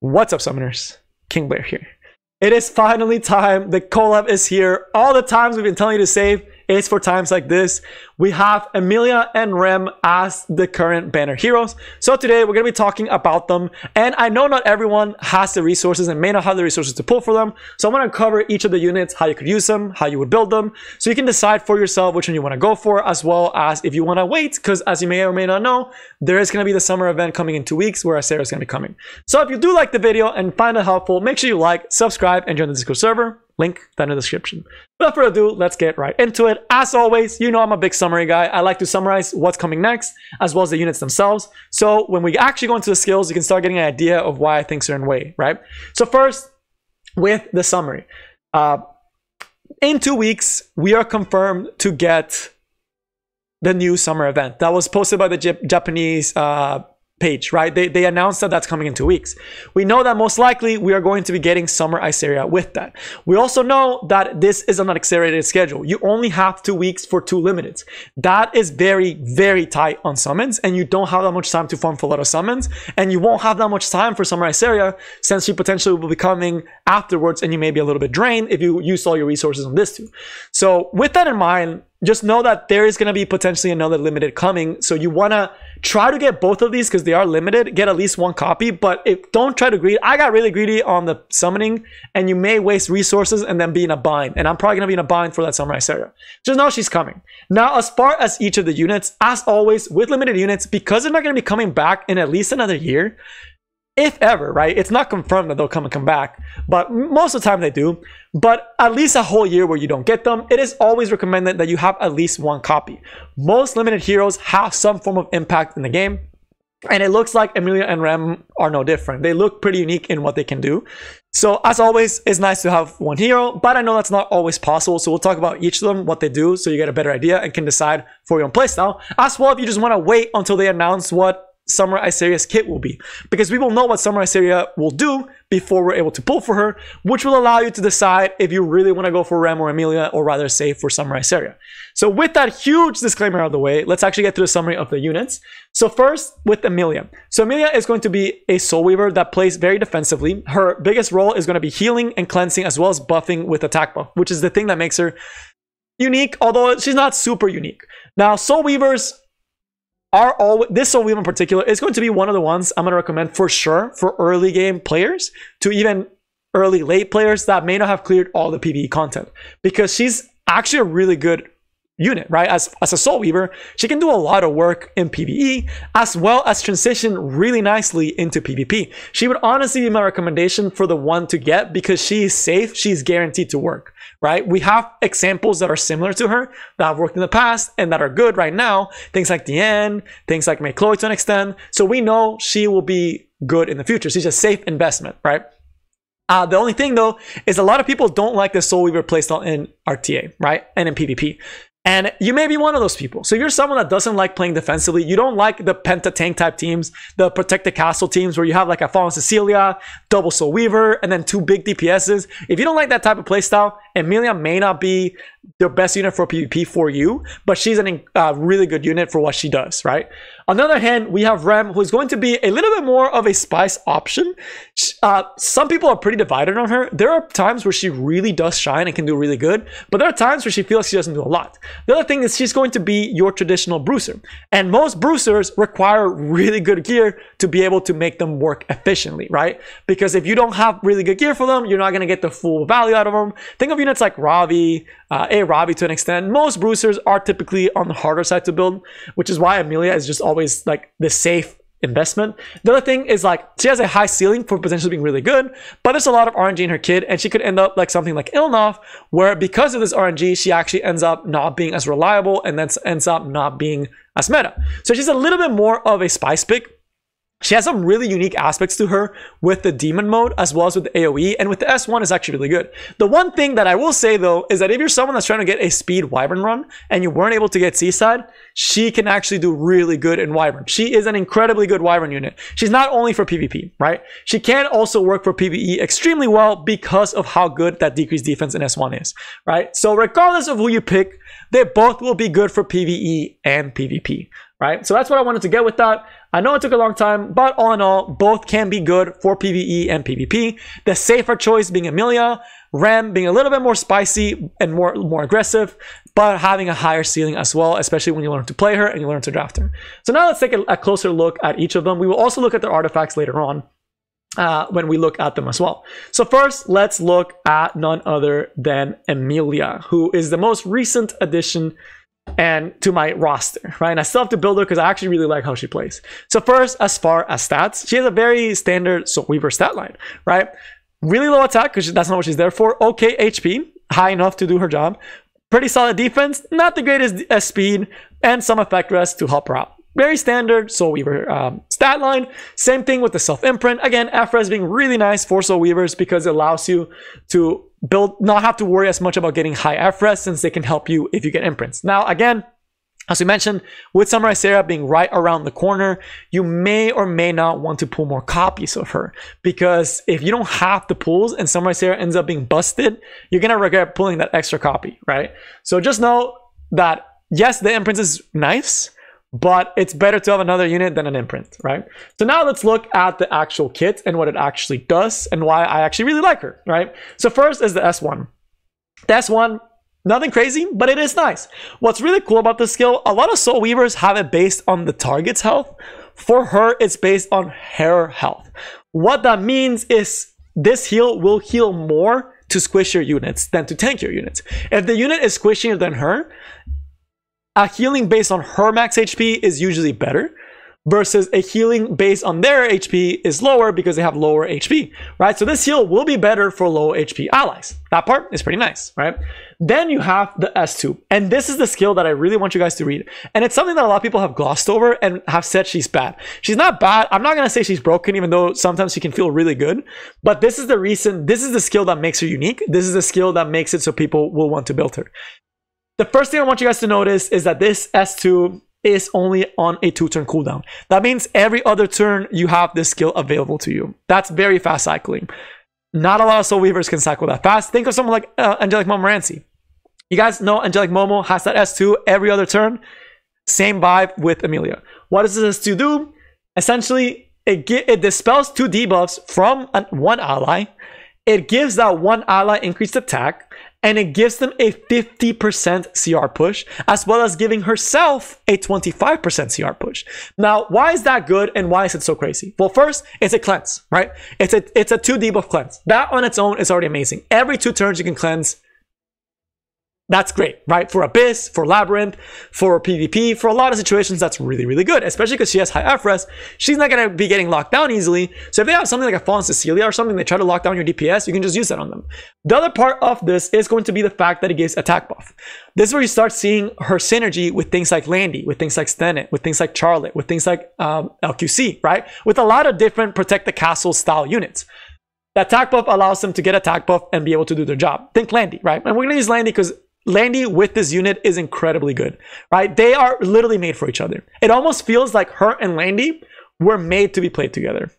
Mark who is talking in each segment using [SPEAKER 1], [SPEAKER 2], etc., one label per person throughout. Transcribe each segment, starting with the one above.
[SPEAKER 1] What's up, summoners? King Blair here. It is finally time. The collab is here. All the times we've been telling you to save, it's for times like this. We have Emilia and Rem as the current banner heroes. So today we're going to be talking about them. And I know not everyone has the resources and may not have the resources to pull for them. So I'm going to cover each of the units, how you could use them, how you would build them. So you can decide for yourself which one you want to go for, as well as if you want to wait. Because as you may or may not know, there is going to be the summer event coming in 2 weeks where Asera is going to be coming. So if you do like the video and find it helpful, make sure you like, subscribe, and join the Discord server. Link down in the description. Without further ado, let's get right into it. As always, you know I'm a big summary guy. I like to summarize what's coming next, as well as the units themselves. So when we actually go into the skills, you can start getting an idea of why I think certain way, right? So first, with the summary. In 2 weeks, we are confirmed to get the new summer event. That was posted by the Japanese page, right? They announced that that's coming in 2 weeks. We know that most likely we are going to be getting Summer Asera with that. We also know that this is an accelerated schedule. You only have 2 weeks for 2 limiteds. That is very, very tight on summons, and you don't have that much time to farm for a lot of summons, and you won't have that much time for Summer Asera since she potentially will be coming afterwards, and you may be a little bit drained if you use all your resources on this too. So with that in mind, just know that there is going to be potentially another limited coming. So you want to try to get both of these because they are limited. Get at least 1 copy, but don't try to greed. I got really greedy on the summoning, and you may waste resources and then be in a bind. And I'm probably going to be in a bind for that Summer Asera. Just know she's coming. Now, as far as each of the units, as always, with limited units, because they're not going to be coming back in at least another year, if ever, right? It's not confirmed that they'll come back, but most of the time they do. But at least a whole year where you don't get them, it is always recommended that you have at least 1 copy. Most limited heroes have some form of impact in the game, and it looks like Emilia and Rem are no different. They look pretty unique in what they can do. So as always, it's nice to have 1 hero, but I know that's not always possible. So we'll talk about each of them, what they do, so you get a better idea and can decide for your own playstyle. As well, if you just want to wait until they announce what Summer Asera's kit will be, because we will know what Summer Asera will do before we're able to pull for her, which will allow you to decide if you really want to go for Rem or Emilia, or rather save for Summer Asera. So with that huge disclaimer out of the way, let's actually get to the summary of the units. So first, with Emilia. So Emilia is going to be a Soul Weaver that plays very defensively. Her biggest role is going to be healing and cleansing, as well as buffing with attack buff, which is the thing that makes her unique, although she's not super unique. Now, Soul Weavers are all, this Soul Weaver in particular is going to be one of the ones I'm going to recommend for sure for early game players to even early late players that may not have cleared all the PvE content, because she's actually a really good unit, right? As a Soul Weaver, she can do a lot of work in PvE, as well as transition really nicely into PvP. She would honestly be my recommendation for the one to get, because she is safe, she's guaranteed to work, right? We have examples that are similar to her that have worked in the past and that are good right now. Things like Diane, things like McCloy to an extent. So we know she will be good in the future. She's a safe investment, right? The only thing though is a lot of people don't like the Soul Weaver playstyle in RTA, right? And in PvP. And you may be one of those people. So if you're someone that doesn't like playing defensively, you don't like the Penta tank type teams, the Protect the Castle teams where you have like a Fallen Cecilia, double Soul Weaver, and then 2 big DPSs. If you don't like that type of playstyle, Emilia may not be the best unit for PvP for you, but she's a really good unit for what she does, right? On the other hand, we have Rem, who's going to be a little bit more of a spice option. Some people are pretty divided on her. There are times where she really does shine and can do really good, but there are times where she feels she doesn't do a lot. The other thing is she's going to be your traditional bruiser, and most bruisers require really good gear to be able to make them work efficiently, right? Because if you don't have really good gear for them, you're not going to get the full value out of them. Think of units like Ravi, Ravi to an extent. Most bruisers are typically on the harder side to build, which is why Emilia is just always like the safe investment. The other thing is like she has a high ceiling for potentially being really good, but there's a lot of RNG in her kit, and she could end up like something like Ilnoff, where because of this RNG, she actually ends up not being as reliable and then ends up not being as meta. So she's a little bit more of a spice pick. She has some really unique aspects to her with the demon mode, as well as with the AoE, and with the S1 is actually really good. The one thing that I will say though is that if you're someone that's trying to get a speed Wyvern run and you weren't able to get Seaside, she can actually do really good in Wyvern. She is an incredibly good Wyvern unit. She's not only for PvP, right? She can also work for PvE extremely well because of how good that decreased defense in S1 is, right? So regardless of who you pick, they both will be good for PvE and PvP. right? So that's what I wanted to get with that. I know it took a long time, but all in all, both can be good for PvE and PvP. The safer choice being Emilia, Rem being a little bit more spicy and more aggressive, but having a higher ceiling as well, especially when you learn to play her and you learn to draft her. So now let's take a closer look at each of them. We will also look at their artifacts later on when we look at them as well. So first, let's look at none other than Emilia, who is the most recent addition and to my roster, right? And I still have to build her because I actually really like how she plays. So first, as far as stats, she has a very standard Soul Weaver stat line, right? Really low attack because that's not what she's there for. Okay HP, high enough to do her job. Pretty solid defense, not the greatest speed, and some effect rest to help her out. Very standard Soul Weaver stat line. Same thing with the self-imprint. Again, FRES being really nice for Soul Weavers because it allows you to not have to worry as much about getting high FRES since they can help you if you get imprints. Now, again, as we mentioned, with Samurai Sarah being right around the corner, you may or may not want to pull more copies of her, because if you don't have the pulls and Samurai Sarah ends up being busted, you're going to regret pulling that extra copy, right? So just know that, yes, the imprint is nice, but it's better to have another unit than an imprint, right? So now let's look at the actual kit and what it actually does and why I actually really like her, right? So first is the S1. The S1, nothing crazy, but it is nice. What's really cool about this skill, a lot of Soul Weavers have it based on the target's health. For her, it's based on her health. What that means is this heal will heal more to squish your units than to tank your units. If the unit is squishier than her, a healing based on her max HP is usually better versus a healing based on their HP is lower because they have lower HP, right? So this heal will be better for low HP allies. That part is pretty nice, right? Then you have the S2, and this is the skill that I really want you guys to read. And it's something that a lot of people have glossed over and have said she's bad. She's not bad. I'm not going to say she's broken, even though sometimes she can feel really good. But this is the reason, this is the skill that makes her unique. This is the skill that makes it so people will want to build her. The first thing I want you guys to notice is that this S2 is only on a 2-turn cooldown. That means every other turn you have this skill available to you. That's very fast cycling. Not a lot of Soul Weavers can cycle that fast. Think of someone like Angelic Momorancy. You guys know Angelic Momo has that S2 every other turn. Same vibe with Emilia. What does this S2 do? Essentially, it dispels 2 debuffs from one ally. It gives that one ally increased attack, and it gives them a 50% CR push, as well as giving herself a 25% CR push. Now, why is that good and why is it so crazy? Well, first, it's a cleanse, right? It's a 2 debuff cleanse. That on its own is already amazing. Every 2 turns you can cleanse. That's great, right? For Abyss, for Labyrinth, for PvP, for a lot of situations, that's really, really good, especially because she has high FRES. She's not going to be getting locked down easily. So if they have something like a Fallen Cecilia or something, they try to lock down your DPS, you can just use that on them. The other part of this is going to be the fact that it gives attack buff. This is where you start seeing her synergy with things like Landy, with things like Stennet, with things like Charlotte, with things like LQC, right? With a lot of different Protect the Castle style units. The attack buff allows them to get attack buff and be able to do their job. Think Landy, right? And we're going to use Landy because Landy with this unit is incredibly good, right? They are literally made for each other. It almost feels like her and Landy were made to be played together.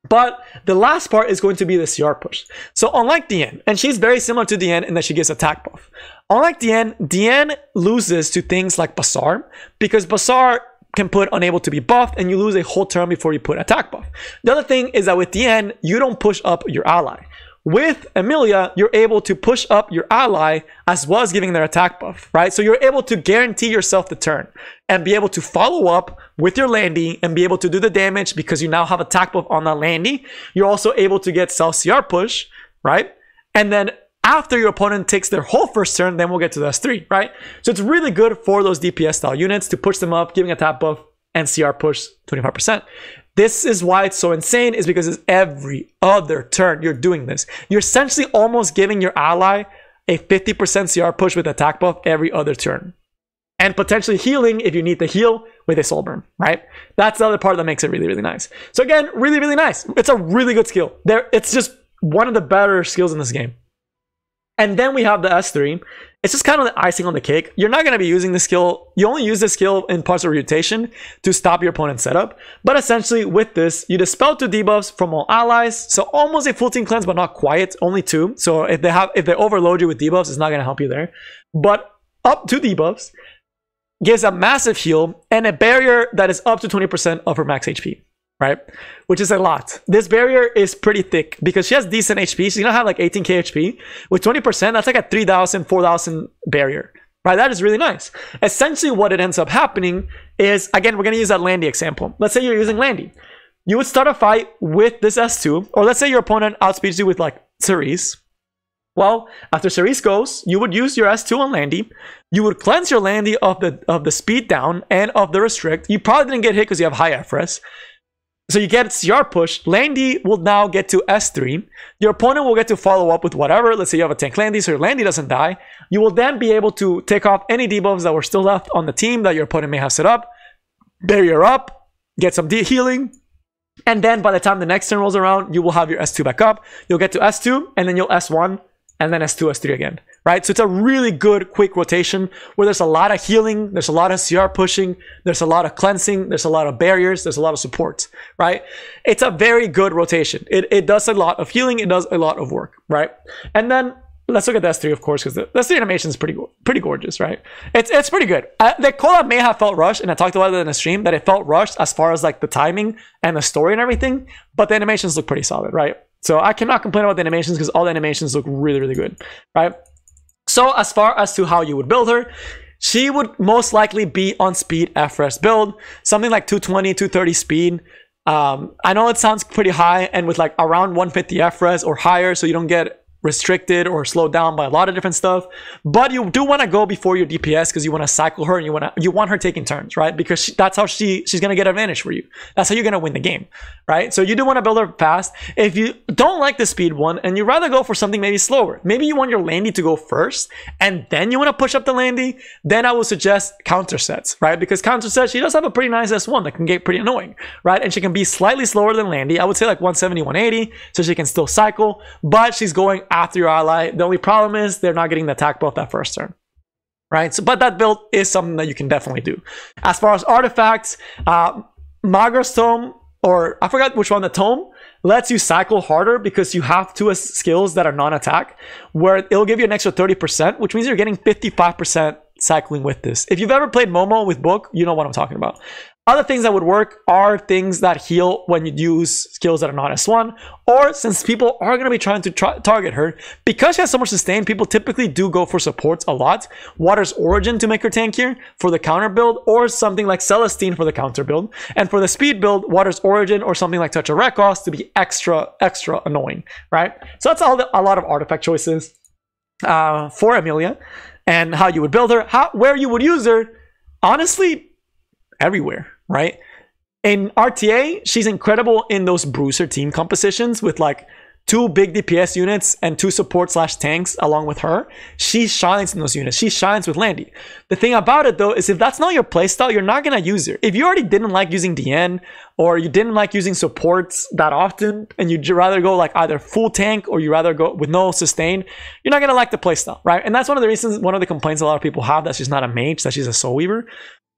[SPEAKER 1] But the last part is going to be the CR push. So unlike Diane, and she's very similar to Diane in that she gives attack buff. Unlike Diane loses to things like Bazaar because Bazaar can put unable to be buffed and you lose a whole turn before you put attack buff. The other thing is that with Diane, you don't push up your ally. With Emilia, you're able to push up your ally as well as giving their attack buff, right? So you're able to guarantee yourself the turn and be able to follow up with your Landy and be able to do the damage because you now have attack buff on that Landy. You're also able to get self CR push, right? And then after your opponent takes their whole first turn, then we'll get to the S3, right? So it's really good for those DPS style units to push them up, giving attack buff and CR push 25%. This is why it's so insane, is because it's every other turn you're doing this. You're essentially almost giving your ally a 50% CR push with attack buff every other turn. And potentially healing if you need to heal with a soul burn, right? That's the other part that makes it really, really nice. So again, really, really nice. It's a really good skill. It's just one of the better skills in this game. And then we have the S3. It's just kind of the icing on the cake. You're not going to be using the skill. You only use the skill in parts of rotation to stop your opponent's setup. But essentially with this, you dispel 2 debuffs from all allies. So almost a full team cleanse, but not quite. Only 2. So if they overload you with debuffs, it's not going to help you there. But up 2 debuffs. gives a massive heal and a barrier that is up to 20% of her max HP, right? Which is a lot. This barrier is pretty thick because she has decent HP. She's gonna have like 18k HP. With 20%, that's like a 3,000, 4,000 barrier, right? That is really nice. Essentially what it ends up happening is, again, we're gonna use that Landy example. Let's say you're using Landy. You would start a fight with this S2, or let's say your opponent outspeeds you with like Cerise. Well, after Cerise goes, you would use your S2 on Landy. You would cleanse your Landy of the speed down and of the restrict. You probably didn't get hit because you have high FRS. So you get CR push. Landy will now get to S3. Your opponent will get to follow up with whatever. Let's say you have a tank Landy, so your Landy doesn't die. You will then be able to take off any debuffs that were still left on the team that your opponent may have set up. Barrier up, get some healing. And then by the time the next turn rolls around, you will have your S2 back up. You'll get to S2, and then you'll S1, and then S2, S3 again, right? So it's a really good quick rotation where there's a lot of healing, there's a lot of CR pushing, there's a lot of cleansing, there's a lot of barriers, there's a lot of support, right? It's a very good rotation. It does a lot of healing, it does a lot of work, right? And then let's look at the S3, of course, because the S3 animation is pretty gorgeous, right? It's pretty good. The collab may have felt rushed, and I talked about it in the stream, that it felt rushed as far as like the timing and the story and everything, but the animations look pretty solid, right? So I cannot complain about the animations because all the animations look really, really good, right? So as far as to how you would build her, she would most likely be on speed FRS build, something like 220, 230 speed. I know it sounds pretty high, and with like around 150 FRS or higher, so you don't get restricted or slowed down by a lot of different stuff, but you do want to go before your DPS because you want to cycle her and you want her taking turns, right? Because that's how she's going to get advantage for you. That's how you're going to win the game, right? So you do want to build her fast. If you don't like the speed one and you rather go for something maybe slower, maybe you want your Landy to go first and then you want to push up the Landy, then I would suggest counter sets, right? Because counter sets, she does have a pretty nice S1 that can get pretty annoying, right? And she can be slightly slower than Landy. I would say like 170, 180, so she can still cycle, but she's going after your ally. The only problem is they're not getting the attack buff that first turn, right? So, but that build is something that you can definitely do. As far as artifacts, Magra's Tome, or I forgot which one, the Tome, lets you cycle harder because you have two skills that are non-attack, where it'll give you an extra 30%, which means you're getting 55% cycling with this. If you've ever played Momo with Book, you know what I'm talking about. Other things that would work are things that heal when you use skills that are not S1, or since people are going to be trying to target her, because she has so much sustain, people typically do go for supports a lot. Water's Origin to make her tankier for the counter build, or something like Celestine for the counter build. And for the speed build, Water's Origin or something like Touch of Rekos to be extra annoying, right? So that's a lot of artifact choices for Emilia and how you would build her, where you would use her, honestly, everywhere, right? In RTA, she's incredible in those bruiser team compositions with like 2 big DPS units and 2 support / tanks along with her. She shines in those units. She shines with Landy. The thing about it though is if that's not your playstyle, you're not going to use her. If you already didn't like using DN or you didn't like using supports that often and you'd rather go like either full tank or you rather go with no sustain, you're not going to like the playstyle, right? And that's one of the reasons, one of the complaints a lot of people have, that she's not a mage, that she's a soul weaver.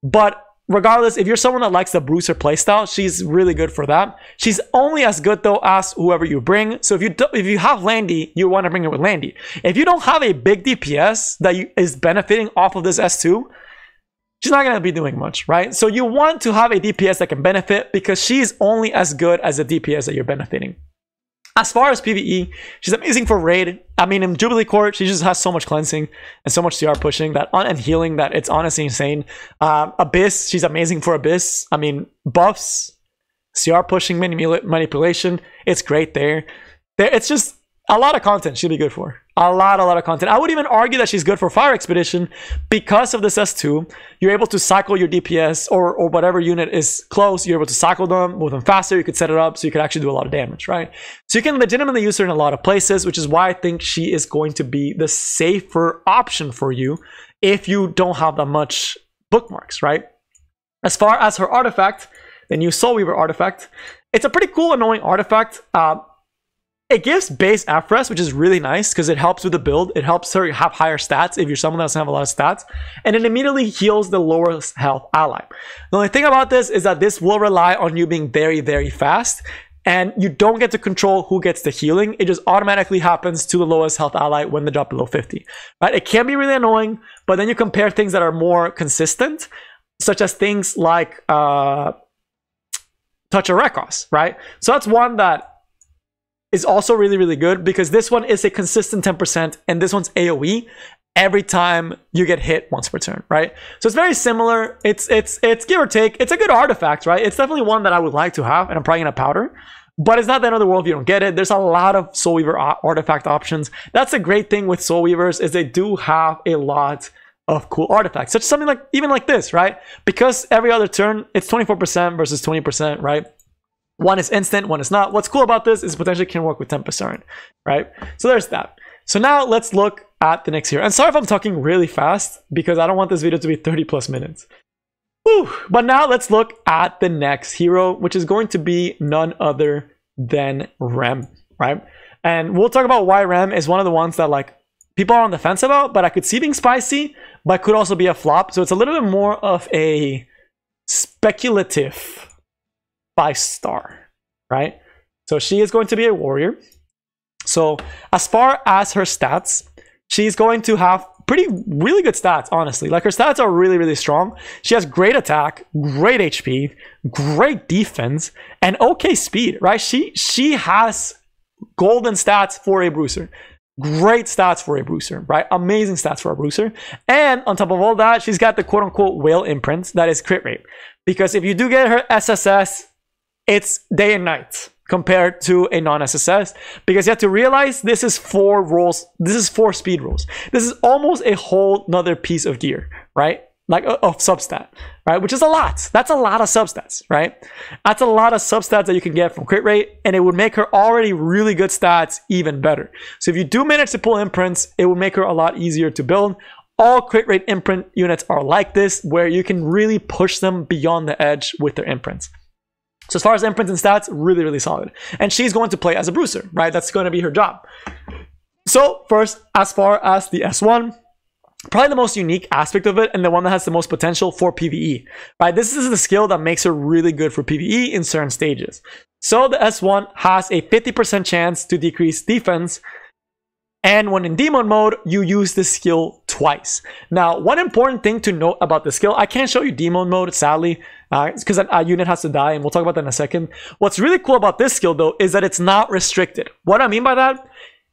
[SPEAKER 1] But regardless, if you're someone that likes the bruiser playstyle, she's really good for that. She's only as good though as whoever you bring. So if you have Landy, you want to bring her with Landy. If you don't have a big DPS that is benefiting off of this S2, she's not going to be doing much, right? So you want to have a DPS that can benefit because she's only as good as the DPS that you're benefiting. As far as PvE, she's amazing for raid. I mean, in Jubilee Court, she just has so much cleansing and so much CR pushing and healing that it's honestly insane. Abyss, she's amazing for Abyss. I mean, buffs, CR pushing, manipulation, it's great there. It's just a lot of content she'll be good for. A lot of content. I would even argue that she's good for Fire Expedition because of this S2. You're able to cycle your DPS or whatever unit is close. You're able to cycle them, move them faster. You could set it up so you could actually do a lot of damage, right? So you can legitimately use her in a lot of places, which is why I think she is going to be the safer option for you if you don't have that much bookmarks, right? As far as her artifact, the new Soul Weaver artifact, it's a pretty cool, annoying artifact. It gives base FRS, which is really nice because it helps with the build. It helps her have higher stats if you're someone that doesn't have a lot of stats. And it immediately heals the lower health ally. The only thing about this is that this will rely on you being very, very fast. and you don't get to control who gets the healing. It just automatically happens to the lowest health ally when they drop below 50, right? It can be really annoying, but then you compare things that are more consistent, such as things like Touch of Rekos, right? So that's one that is also really, really good, because this one is a consistent 10%, and this one's AoE every time you get hit once per turn, right? So it's very similar. It's give or take. It's a good artifact, right? It's definitely one that I would like to have, and I'm probably gonna powder, but it's not the end of the world if you don't get it. There's a lot of Soul Weaver artifact options. That's the great thing with Soul Weavers, is they do have a lot of cool artifacts, such as something like, even like this, right? Because every other turn, it's 24% versus 20%, right? One is instant, one is not. What's cool about this is potentially can work with 10%, right? So there's that. So now let's look at the next hero. And sorry if I'm talking really fast, because I don't want this video to be 30 plus minutes. Whew. But now let's look at the next hero, which is going to be none other than Rem, right? And we'll talk about why Rem is one of the ones that like people are on the fence about, but I could see being spicy, but could also be a flop. So it's a little bit more of a speculative 5-star, right? So she is going to be a warrior. So as far as her stats, she's going to have really good stats, honestly. Like, her stats are really, really strong. She has great attack, great HP, great defense, and okay speed, right? She has golden stats for a bruiser. Great stats for a bruiser, right? Amazing stats for a bruiser. And on top of all that, she's got the quote-unquote whale imprint that is crit rate. Because if you do get her SSS, it's day and night compared to a non-SSS, because you have to realize this is 4 rolls. This is 4 speed rolls. This is almost a whole nother piece of gear, right? Like of substat, right? Which is a lot. That's a lot of substats, right? That's a lot of substats that you can get from crit rate, and it would make her already really good stats even better. So if you do manage to pull imprints, it would make her a lot easier to build. All crit rate imprint units are like this, where you can really push them beyond the edge with their imprints. So as far as imprints and stats, really, really solid. And she's going to play as a bruiser, right? That's going to be her job. So first, as far as the S1, probably the most unique aspect of it, and the one that has the most potential for PvE, right? This is the skill that makes her really good for PvE in certain stages. So the S1 has a 50% chance to decrease defense, and when in demon mode, you use the skill twice. Now, one important thing to note about the skill, I can't show you demon mode, sadly, because a unit has to die, and we'll talk about that in a second. What's really cool about this skill, though, is that it's not restricted. What I mean by that,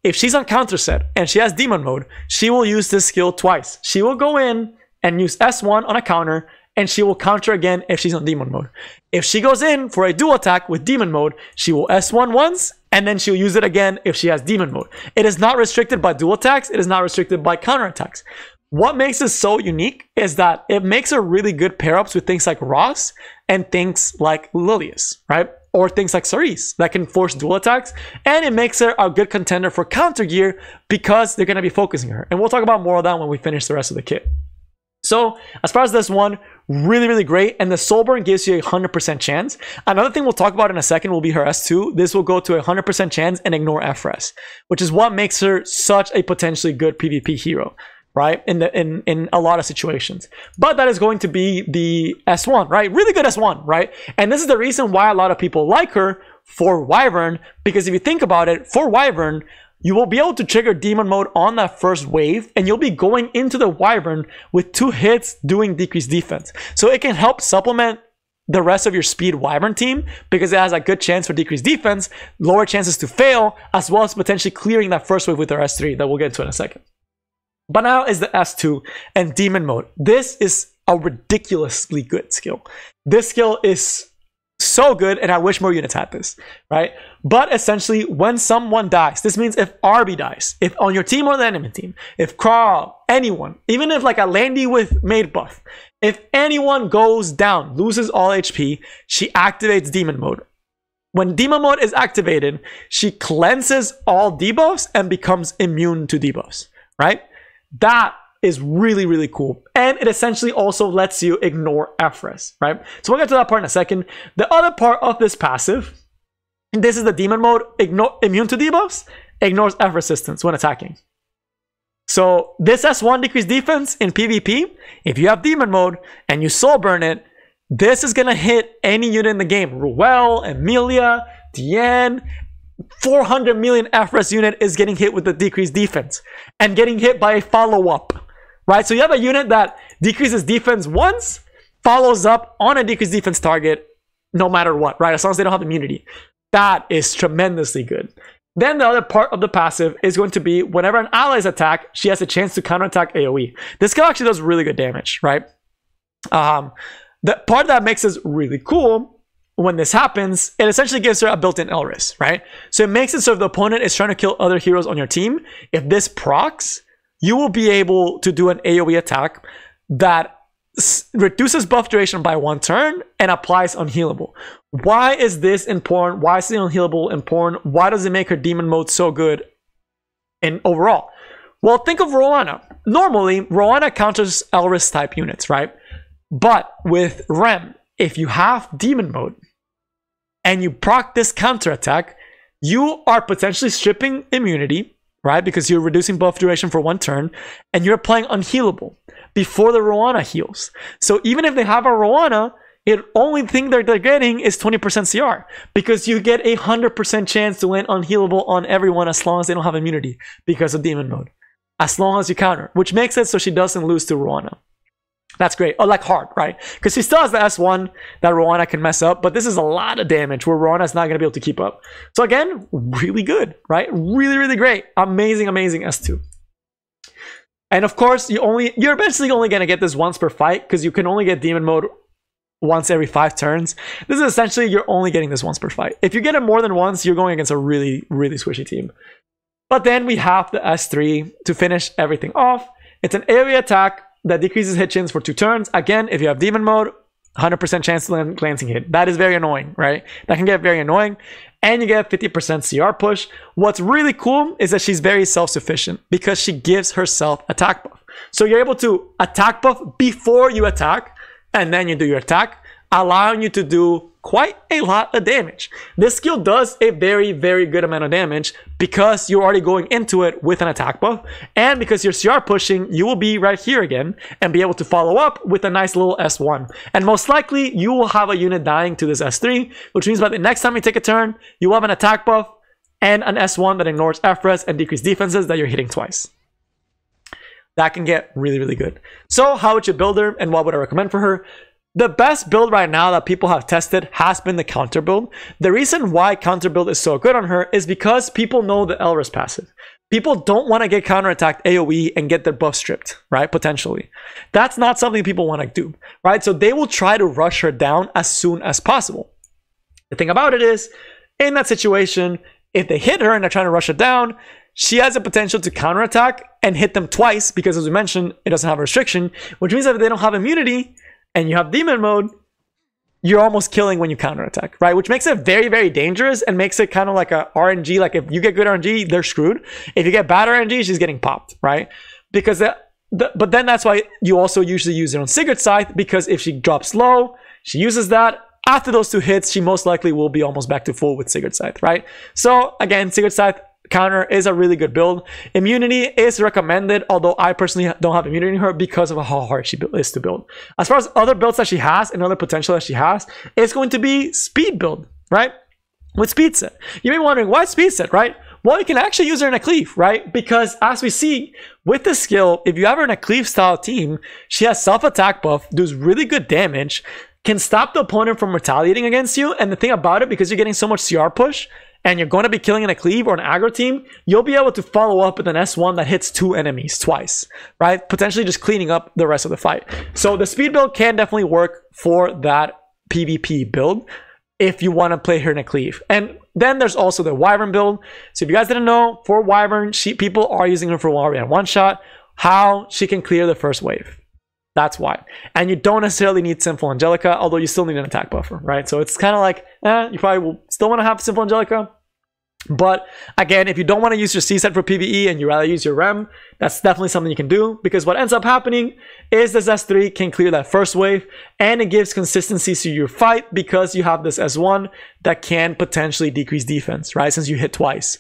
[SPEAKER 1] if she's on counter set and she has demon mode, she will use this skill twice. She will go in and use S1 on a counter, and she will counter again if she's on demon mode. If she goes in for a dual attack with demon mode, she will S1 once, and then she'll use it again if she has demon mode. It is not restricted by dual attacks. It is not restricted by counter attacks. What makes this so unique is that it makes her really good pair-ups with things like Ross and things like Lilius, right? Or things like Cerise that can force dual attacks. And it makes her a good contender for counter gear because they're going to be focusing her. And we'll talk about more of that when we finish the rest of the kit. So as far as this one, really, really great. And the soul burn gives you a 100% chance. Another thing we'll talk about in a second will be her S2. This will go to a 100% chance and ignore FRES, which is what makes her such a potentially good PvP hero, right? In a lot of situations. But that is going to be the S1, right? Really good S1, right? And this is the reason why a lot of people like her for Wyvern, because if you think about it, for Wyvern, you will be able to trigger demon mode on that first wave, and you'll be going into the Wyvern with 2 hits doing decreased defense. So it can help supplement the rest of your speed Wyvern team, because it has a good chance for decreased defense, lower chances to fail, as well as potentially clearing that first wave with their S3 that we'll get to in a second. But now is the S2 and demon mode. This is a ridiculously good skill. This skill is so good, and I wish more units had this, right? But essentially, when someone dies, this means if Arby dies, if on your team or the enemy team, if Carl, anyone, even if like a Landy with made buff, if anyone goes down, loses all HP, she activates demon mode. When demon mode is activated, she cleanses all debuffs and becomes immune to debuffs, right? That is really, really cool. And it essentially also lets you ignore FRES, right? So we'll get to that part in a second. The other part of this passive, this is the demon mode, immune to debuffs, ignores F resistance when attacking. So this S1 decreased defense in PvP, if you have demon mode and you soul burn it, this is gonna hit any unit in the game. Ruel, Emilia, the end. 400 million FRS unit is getting hit with the decreased defense and getting hit by a follow-up, right? So you have a unit that decreases defense once, follows up on a decreased defense target no matter what, right? As long as they don't have immunity. That is tremendously good. Then the other part of the passive is going to be whenever an ally is attacked, she has a chance to counterattack AoE. This skill actually does really good damage, right? The part that makes this really cool when this happens, it essentially gives her a built-in Elris, right? So it makes it so if the opponent is trying to kill other heroes on your team, if this procs, you will be able to do an AoE attack that reduces buff duration by 1 turn and applies unhealable. Why is this important? Why is the unhealable important? Why does it make her demon mode so good in overall? Well, think of Roanna. Normally, Roanna counters Elris type units, right? But with Rem, if you have demon mode and you proc this counter attack, you are potentially stripping immunity, right? Because you're reducing buff duration for 1 turn and you're applying unhealable before the Roanna heals. So even if they have a Roanna, the only thing that they're getting is 20% CR because you get a 100% chance to land unhealable on everyone as long as they don't have immunity because of demon mode. As long as you counter, which makes it so she doesn't lose to Roanna. That's great. Oh, like hard, right? Because she still has the S1 that Roanna can mess up, but this is a lot of damage where Roanna's not going to be able to keep up. So again, really good, right? Really, really great. Amazing, amazing S2. And of course, you're eventually only going to get this once per fight because you can only get demon mode once every 5 turns. This is essentially, you're only getting this once per fight. If you get it more than once, you're going against a really, really squishy team. But then we have the S3 to finish everything off. It's an AoE attack that decreases hit chance for 2 turns. Again, if you have demon mode, 100% chance to land glancing hit. That is very annoying, right? That can get very annoying. And you get 50% CR push. What's really cool is that she's very self-sufficient because she gives herself attack buff. So you're able to attack buff before you attack, and then you do your attack, allowing you to do quite a lot of damage. This skill does a very, very good amount of damage because you're already going into it with an attack buff, and because you're CR pushing, you will be right here again and be able to follow up with a nice little S1. And most likely, you will have a unit dying to this S3, which means by the next time you take a turn, you will have an attack buff and an S1 that ignores FRES and decreased defenses that you're hitting twice. That can get really, really good. So how would you build her and what would I recommend for her? The best build right now that people have tested has been the counter build. The reason why counter build is so good on her is because people know the Elris passive. People don't want to get counterattacked AoE and get their buff stripped, right? Potentially. That's not something people want to do, right? So they will try to rush her down as soon as possible. The thing about it is, in that situation, if they hit her and they're trying to rush her down, she has the potential to counterattack and hit them twice because, as we mentioned, it doesn't have a restriction, which means that if they don't have immunity, and you have demon mode, you're almost killing when you counterattack, right? Which makes it very, very dangerous and makes it kind of like a RNG. Like if you get good RNG, they're screwed. If you get bad RNG, she's getting popped, right? Because but then that's why you also usually use it on Sigurd Scythe, because if she drops low, she uses that. After those 2 hits, she most likely will be almost back to full with Sigurd Scythe, right? So again, Sigurd Scythe counter is a really good build. Immunity is recommended, although I personally don't have immunity in her because of how hard she is to build. As far as other builds that she has and other potential that she has, it's going to be speed build, right? With speed set. You may be wondering, why speed set, right? Well, you can actually use her in a cleave, right? Because as we see with this skill, if you have her in a cleave style team, she has self-attack buff, does really good damage, can stop the opponent from retaliating against you. And the thing about it, because you're getting so much CR push, and you're going to be killing in a cleave or an aggro team, you'll be able to follow up with an S1 that hits 2 enemies twice, right? Potentially just cleaning up the rest of the fight. So the speed build can definitely work for that PvP build if you want to play her in a cleave. And then there's also the Wyvern build. So if you guys didn't know, for Wyvern, people are using her for Warrior and one-shot. How she can clear the first wave. That's why. And you don't necessarily need Sinful Angelica, although you still need an attack buffer, right? So it's kind of like, you probably will still want to have Sinful Angelica. But again, if you don't want to use your C set for PvE and you rather use your Rem, that's definitely something you can do, because what ends up happening is this S3 can clear that first wave, and it gives consistency to your fight because you have this S1 that can potentially decrease defense, right? Since you hit twice.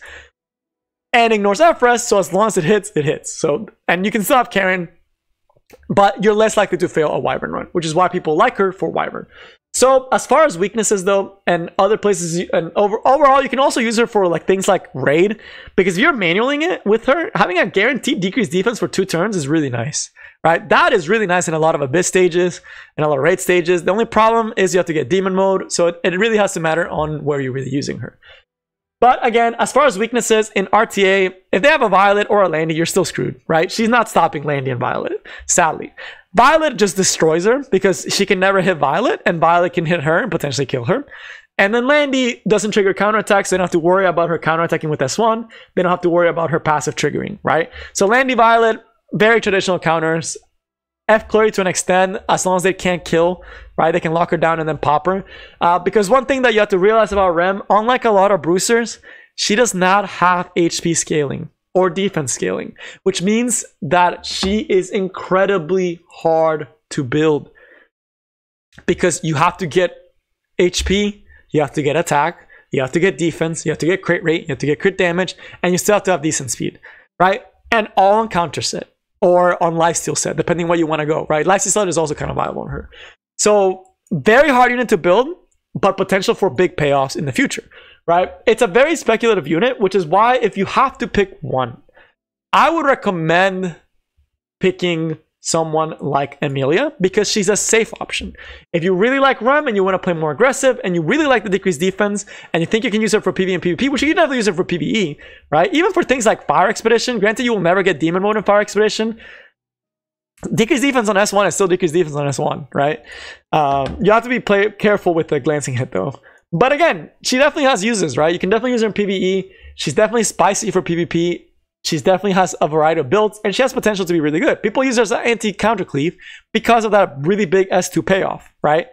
[SPEAKER 1] And ignores FRES, so as long as it hits, it hits. So, and you can still have Karen, but you're less likely to fail a Wyvern run, which is why people like her for Wyvern. So as far as weaknesses though, and other places, and overall, you can also use her for like things like raid, because if you're manualing it with her, having a guaranteed decreased defense for 2 turns is really nice, right? That is really nice in a lot of abyss stages and a lot of raid stages. The only problem is you have to get demon mode, so it really has to matter on where you're really using her. But again, as far as weaknesses in RTA, if they have a Violet or a Landy, you're still screwed, right? She's not stopping Landy and Violet, sadly. Violet just destroys her because she can never hit Violet, and Violet can hit her and potentially kill her. And then Landy doesn't trigger counterattacks, so they don't have to worry about her counterattacking with S1. They don't have to worry about her passive triggering, right? So Landy, Violet, very traditional counters. F Flurry to an extent, as long as they can't kill, right? They can lock her down and then pop her. Because one thing that you have to realize about Rem, unlike a lot of bruisers, she does not have HP scaling or defense scaling, which means that she is incredibly hard to build. Because you have to get HP, you have to get attack, you have to get defense, you have to get crit rate, you have to get crit damage, and you still have to have decent speed, right? And all on counter set. Or on lifesteal set, depending where you want to go, right? Lifesteal set is also kind of viable on her. So very hard unit to build, but potential for big payoffs in the future, right? It's a very speculative unit, which is why if you have to pick one, I would recommend picking someone like Emilia, because she's a safe option. If you really like Rem and you want to play more aggressive and you really like the decreased defense and you think you can use her for PvE and PvP, which you can definitely use her for PvE, right? Even for things like Fire Expedition, granted you will never get Demon Mode in Fire Expedition, decreased defense on S1 is still decreased defense on S1, right? You have to be careful with the glancing hit though. But again, she definitely has uses, right? You can definitely use her in PvE. She's definitely spicy for PvP. She definitely has a variety of builds, and she has potential to be really good. People use her as an anti-counter cleave because of that really big S2 payoff, right?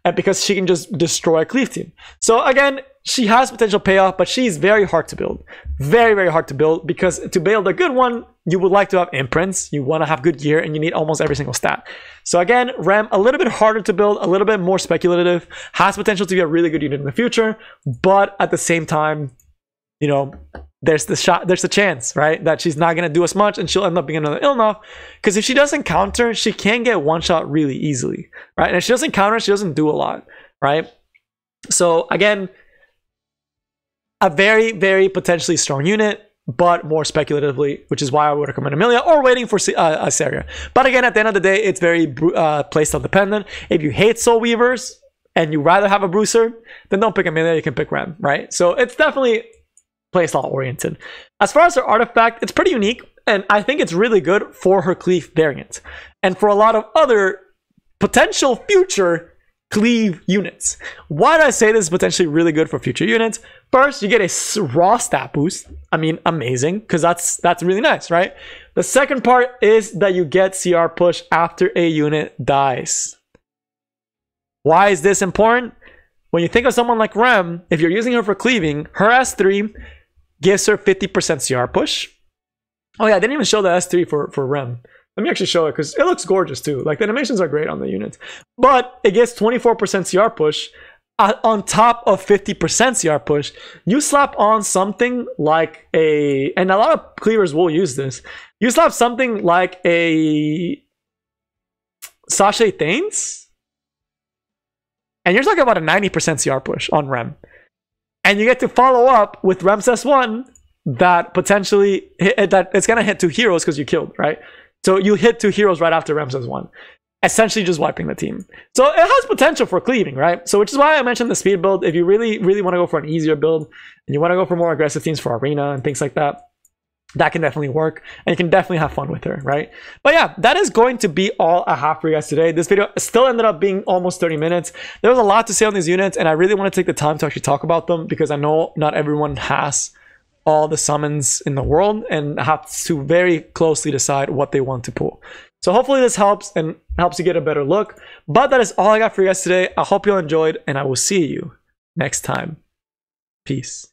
[SPEAKER 1] And because she can just destroy a cleave team. So again, she has potential payoff, but she's very hard to build. Very, very hard to build, because to build a good one, you would like to have imprints, you want to have good gear, and you need almost every single stat. So again, Rem, a little bit harder to build, a little bit more speculative, has potential to be a really good unit in the future, but at the same time, you know, there's the chance, right, that she's not going to do as much and she'll end up being another Ilnoff, because if she doesn't counter, she can get one shot really easily, right? And if she doesn't counter, she doesn't do a lot, right? So again, a very, very potentially strong unit, but more speculatively, which is why I would recommend Emilia or waiting for Saria. But again, at the end of the day, it's very playstyle dependent. If you hate Soul Weavers and you rather have a bruiser, then don't pick Emilia, you can pick Rem, right? So it's definitely playstyle oriented. As far as her artifact, it's pretty unique, and I think it's really good for her cleave variant and for a lot of other potential future cleave units. Why do I say this is potentially really good for future units? First, you get a raw stat boost. I mean, amazing, because that's really nice, right? The second part is that you get CR push after a unit dies. Why is this important? When you think of someone like Rem, if you're using her for cleaving, her S3 gives her 50% CR push. Oh yeah, I didn't even show the S3 for Rem. Let me actually show it, because it looks gorgeous too. Like, the animations are great on the units. But it gets 24% CR push on top of 50% CR push. You slap on something like a... And a lot of cleavers will use this. You slap something like a... Sachet Thanes, and you're talking about a 90% CR push on Rem. And you get to follow up with Rem's S1 that potentially... that it's going to hit 2 heroes because you killed, right? So you hit 2 heroes right after Rem says 1, essentially just wiping the team. So it has potential for cleaving, right? So which is why I mentioned the speed build. If you really, really want to go for an easier build and you want to go for more aggressive teams for arena and things like that, that can definitely work, and you can definitely have fun with her, right? But yeah, that is going to be all I have for you guys today. This video still ended up being almost 30 minutes. There was a lot to say on these units, and I really want to take the time to actually talk about them, because I know not everyone has all the summons in the world and have to very closely decide what they want to pull. So hopefully this helps and helps you get a better look. But that is all I got for you guys today. I hope you all enjoyed, and I will see you next time. Peace.